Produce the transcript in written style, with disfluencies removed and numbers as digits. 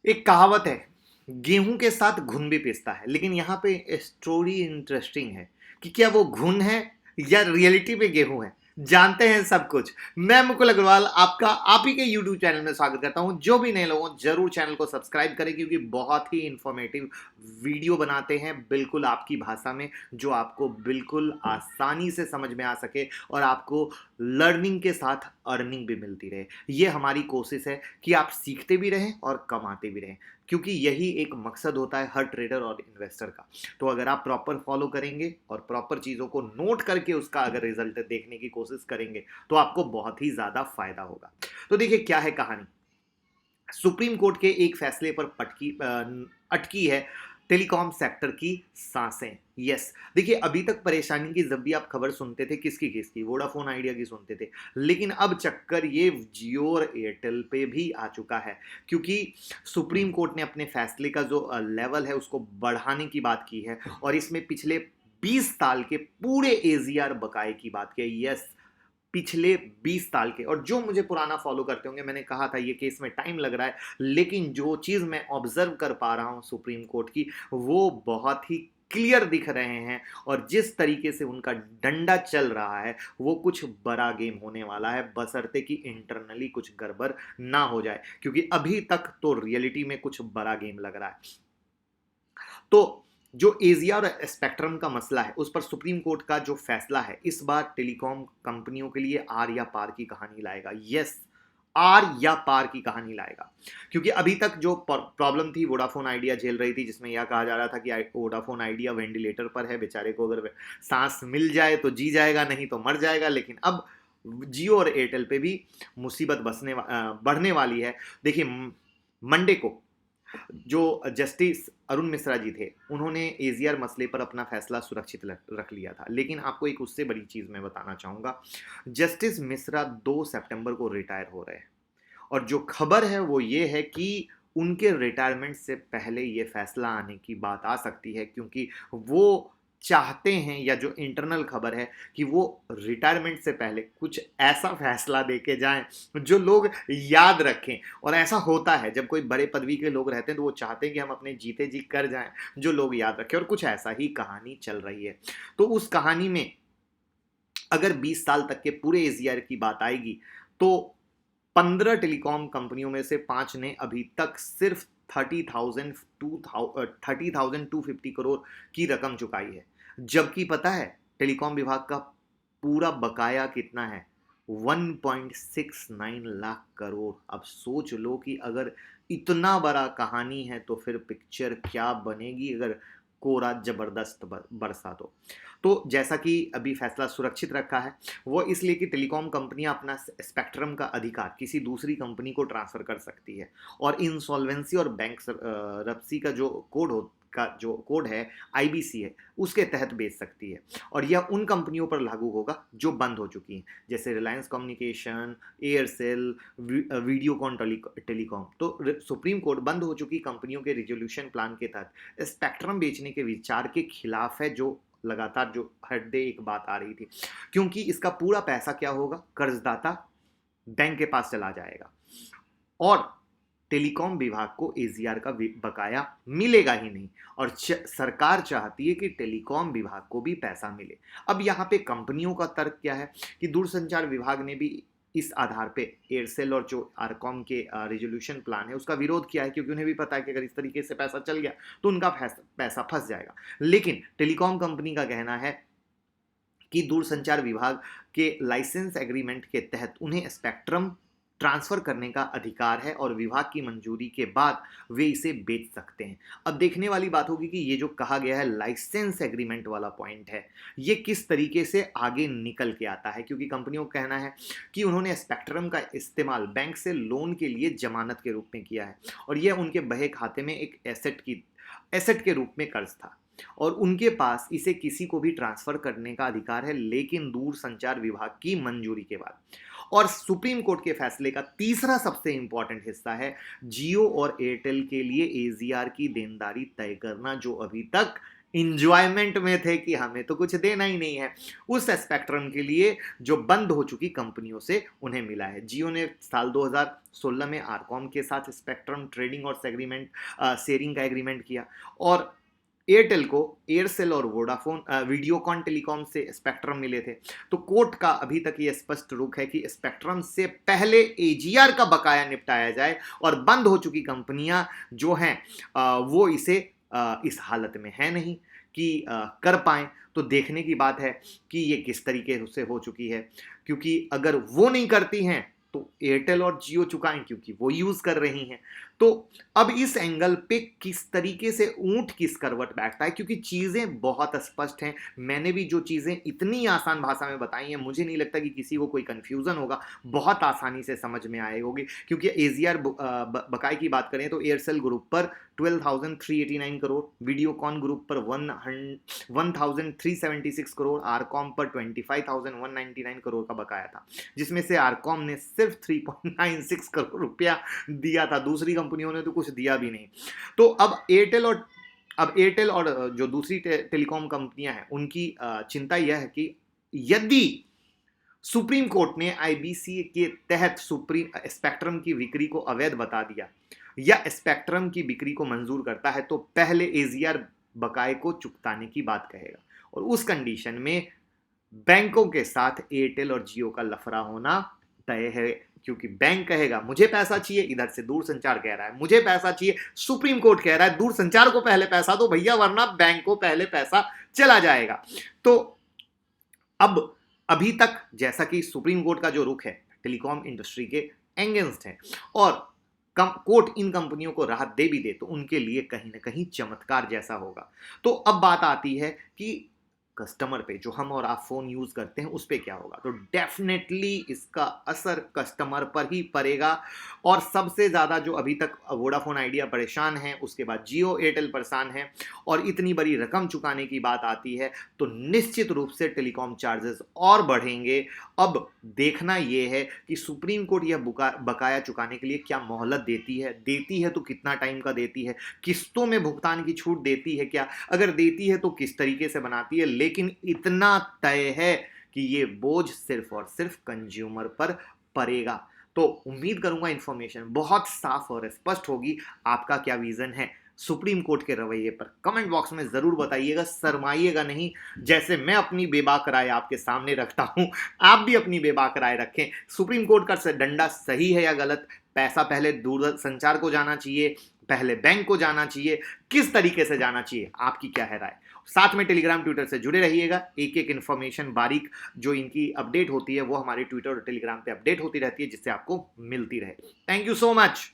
एक कहावत है, गेहूं के साथ घुन भी पिसता है। लेकिन यहाँ पे स्टोरी इंटरेस्टिंग है कि क्या वो घुन है या रियलिटी में गेहूं है। जानते हैं सब कुछ। मैं मुकुल अग्रवाल आपका आप ही के YouTube चैनल में स्वागत करता हूं। जो भी नए लोग हों जरूर चैनल को सब्सक्राइब करें, क्योंकि बहुत ही इंफॉर्मेटिव वीडियो बनाते हैं बिल्कुल आपकी भाषा में, जो आपको बिल्कुल आसानी से समझ में आ सके और आपको लर्निंग के साथ अर्निंग भी मिलती रहे। ये हमारी कोशिश है कि आप सीखते भी रहें और कमाते भी रहें, क्योंकि यही एक मकसद होता है हर ट्रेडर और इन्वेस्टर का। तो अगर आप प्रॉपर फॉलो करेंगे और प्रॉपर चीज़ों को नोट करके उसका अगर रिजल्ट देखने की कोशिश करेंगे तो आपको बहुत ही ज़्यादा फायदा होगा। तो देखिए क्या है कहानी। सुप्रीम कोर्ट के एक फैसले पर अटकी है टेलीकॉम सेक्टर की सांसें। यस, देखिए अभी तक परेशानी की जब भी आप खबर सुनते थे किसकी किसकी, वोडाफोन आइडिया की सुनते थे। लेकिन अब चक्कर ये जियो और एयरटेल पे भी आ चुका है, क्योंकि सुप्रीम कोर्ट ने अपने फैसले का जो लेवल है उसको बढ़ाने की बात की है और इसमें पिछले 20 साल के पूरे एजीआर बकाए की बात की है। यस, पिछले 20 साल के। और जो मुझे पुराना फॉलो करते होंगे, मैंने कहा था ये केस में टाइम लग रहा है, लेकिन जो चीज मैं ऑब्जर्व कर पा रहा हूं सुप्रीम कोर्ट की, वो बहुत ही क्लियर दिख रहे हैं। और जिस तरीके से उनका डंडा चल रहा है वो कुछ बड़ा गेम होने वाला है, बशर्ते कि इंटरनली कुछ गड़बड़ ना हो जाए, क्योंकि अभी तक तो रियलिटी में कुछ बड़ा गेम लग रहा है। तो जो एजिया और स्पेक्ट्रम का मसला है उस पर सुप्रीम कोर्ट का जो फैसला है इस बार टेलीकॉम कंपनियों के लिए आर या पार की कहानी लाएगा। यस, आर या पार की कहानी लाएगा, क्योंकि अभी तक जो प्रॉब्लम थी वोडाफोन आइडिया झेल रही थी, जिसमें यह कहा जा रहा था कि वोडाफोन आइडिया वेंटिलेटर पर है, बेचारे को अगर सांस मिल जाए तो जी जाएगा, नहीं तो मर जाएगा। लेकिन अब जियो और एयरटेल पे भी मुसीबत बढ़ने वाली है। देखिए मंडे को जो जस्टिस अरुण मिश्रा जी थे उन्होंने एजीआर मसले पर अपना फैसला सुरक्षित रख लिया था। लेकिन आपको एक उससे बड़ी चीज मैं बताना चाहूंगा, जस्टिस मिश्रा 2 सितंबर को रिटायर हो रहे हैं। और जो खबर है वो ये है कि उनके रिटायरमेंट से पहले ये फैसला आने की बात आ सकती है, क्योंकि वो चाहते हैं, या जो इंटरनल खबर है कि वो रिटायरमेंट से पहले कुछ ऐसा फैसला देके जाएं जो लोग याद रखें। और ऐसा होता है जब कोई बड़े पदवी के लोग रहते हैं तो वो चाहते हैं कि हम अपने जीते जी कर जाएं जो लोग याद रखें, और कुछ ऐसा ही कहानी चल रही है। तो उस कहानी में अगर 20 साल तक के पूरे एजीआर की बात आएगी तो 15 टेलीकॉम कंपनियों में से 5 ने अभी तक सिर्फ 30,250 करोड़ की रकम चुकाई है। जबकि पता है टेलीकॉम विभाग का पूरा बकाया कितना है? 1.69 लाख करोड़। अब सोच लो कि अगर इतना बड़ा कहानी है तो फिर पिक्चर क्या बनेगी अगर कोरा जबरदस्त बरसा तो जैसा कि अभी फैसला सुरक्षित रखा है वो इसलिए कि टेलीकॉम कंपनियां अपना स्पेक्ट्रम का अधिकार किसी दूसरी कंपनी को ट्रांसफर कर सकती है, और इंसॉल्वेंसी और बैंक रप्सी का जो कोड है आईबीसी है उसके तहत बेच सकती है। और यह उन कंपनियों पर लागू होगा जो बंद हो चुकी हैं, जैसे Reliance communication, Aircel, Videocon telecom. तो सुप्रीम कोर्ट बंद हो चुकी कंपनियों के रिजोल्यूशन प्लान के तहत स्पेक्ट्रम बेचने के विचार के खिलाफ है, जो लगातार जो हर डे एक बात आ रही थी। क्योंकि इसका पूरा पैसा क्या होगा? कर्जदाता बैंक के पास चला जाएगा और टेलीकॉम विभाग को एजीआर का बकाया मिलेगा ही नहीं। और सरकार चाहती है कि टेलीकॉम विभाग को भी पैसा मिले। अब यहाँ पे कंपनियों का तर्क क्या है कि दूरसंचार विभाग ने भी इस आधार पे एयरसेल और जो आरकॉम के रिजोल्यूशन प्लान है उसका विरोध किया है, क्योंकि उन्हें भी पता है कि अगर इस तरीके से पैसा चल गया तो उनका पैसा फंस जाएगा। लेकिन टेलीकॉम कंपनी का कहना है कि दूरसंचार विभाग के लाइसेंस एग्रीमेंट के तहत उन्हें स्पेक्ट्रम ट्रांसफर करने का अधिकार है और विभाग की मंजूरी के बाद वे इसे बेच सकते हैं। अब देखने वाली बात होगी कि ये जो कहा गया है लाइसेंस एग्रीमेंट वाला पॉइंट है, ये किस तरीके से आगे निकल के आता है, क्योंकि कंपनियों का कहना है कि उन्होंने स्पेक्ट्रम का इस्तेमाल बैंक से लोन के लिए जमानत के रूप में किया है और यह उनके बहे खाते में एक एसेट के रूप में कर्ज था और उनके पास इसे किसी को भी ट्रांसफर करने का अधिकार है, लेकिन दूरसंचार विभाग की मंजूरी के बाद। और सुप्रीम कोर्ट के फैसले का तीसरा सबसे इंपॉर्टेंट हिस्सा है जियो और एयरटेल के लिए एजीआर की देनदारी तय करना, जो अभी तक इंजॉयमेंट में थे कि हमें तो कुछ देना ही नहीं है। उस स्पेक्ट्रम के लिए जो बंद हो चुकी कंपनियों से उन्हें मिला है। जियो ने साल 2016 में आरकॉम के साथ स्पेक्ट्रम ट्रेडिंग और सेग्रीमेंट शेयरिंग का एग्रीमेंट किया, और एयरटेल को एयरसेल और वोडाफोन वीडियोकॉन टेलीकॉम से स्पेक्ट्रम मिले थे। तो कोर्ट का अभी तक यह स्पष्ट रुख है कि स्पेक्ट्रम से पहले एजीआर का बकाया निपटाया जाए, और बंद हो चुकी कंपनियां जो हैं वो इसे इस हालत में है नहीं कि कर पाएं। तो देखने की बात है कि ये किस तरीके से हो चुकी है, क्योंकि अगर वो नहीं करती हैं तो एयरटेल और जियो चुकाएं, क्योंकि वो यूज कर रही हैं। तो अब इस एंगल पे किस तरीके से ऊंट किस करवट बैठता है, क्योंकि चीजें बहुत स्पष्ट हैं। मैंने भी जो चीजें इतनी आसान भाषा में बताई हैं, मुझे नहीं लगता कि किसी को कोई कंफ्यूजन होगा, बहुत आसानी से समझ में आएगी। क्योंकि एजीआर बकाए की बात करें तो एयरसेल ग्रुप पर 12,389 करोड़, वीडियोकॉन ग्रुप पर 1,376 करोड़, आरकॉम पर 25,199 करोड़ का बकाया था, जिसमें से आरकॉम ने सिर्फ 3.96 करोड़ रुपया दिया था। दूसरी कंपनियों ने तो कुछ दिया भी नहीं। तो अब एयरटेल और जो दूसरी टेलीकॉम कंपनियां हैं उनकी चिंता यह है कि यदि सुप्रीम कोर्ट ने आईबीसी के तहत स्पेक्ट्रम की बिक्री को अवैध बता दिया या स्पेक्ट्रम की बिक्री को मंजूर करता है, तो पहले एजीआर बकाए को चुकाने की बात कहेगा, और उस कंडीशन में बैंकों के साथ एयरटेल और जियो का लफड़ा होना तय है। क्योंकि बैंक कहेगा मुझे पैसा चाहिए, इधर से दूरसंचार कह रहा है मुझे पैसा चाहिए, सुप्रीम कोर्ट कह रहा है दूरसंचार को पहले पैसा दो भैया, वरना बैंक को पहले पैसा चला जाएगा। तो अब अभी तक जैसा कि सुप्रीम कोर्ट का जो रुख है टेलीकॉम इंडस्ट्री के एंगेंस्ट है, और कोर्ट इन कंपनियों को राहत दे भी दे तो उनके लिए कहीं ना कहीं चमत्कार जैसा होगा। तो अब बात आती है कि कस्टमर पे, जो हम और आप फोन यूज करते हैं, उस पे क्या होगा। तो डेफिनेटली इसका असर कस्टमर पर ही पड़ेगा, और सबसे ज्यादा जो अभी तक वोडाफोन आइडिया परेशान है, उसके बाद जियो एयरटेल परेशान है, और इतनी बड़ी रकम चुकाने की बात आती है तो निश्चित रूप से टेलीकॉम चार्जेस और बढ़ेंगे। अब देखना यह है कि सुप्रीम कोर्ट यह बकाया चुकाने के लिए क्या मोहलत देती है तो कितना टाइम का देती है, किस्तों में भुगतान की छूट देती है क्या, अगर देती है तो किस तरीके से बनाती है। लेकिन इतना तय है कि ये बोझ सिर्फ और सिर्फ कंज्यूमर पर पड़ेगा। तो उम्मीद करूंगा इंफॉर्मेशन बहुत साफ और स्पष्ट होगी। आपका क्या विजन है सुप्रीम कोर्ट के रवैये पर, कमेंट बॉक्स में जरूर बताइएगा, शर्माइएगा नहीं। जैसे मैं अपनी बेबाक राय आपके सामने रखता हूं, आप भी अपनी बेबाक राय रखें। सुप्रीम कोर्ट का डंडा सही है या गलत, पैसा पहले दूरसंचार को जाना चाहिए, पहले बैंक को जाना चाहिए, किस तरीके से जाना चाहिए, आपकी क्या है राय। साथ में टेलीग्राम ट्विटर से जुड़े रहिएगा, एक एक इन्फॉर्मेशन बारीक जो इनकी अपडेट होती है वो हमारे ट्विटर और टेलीग्राम पे अपडेट होती रहती है, जिससे आपको मिलती रहे। Thank you so much.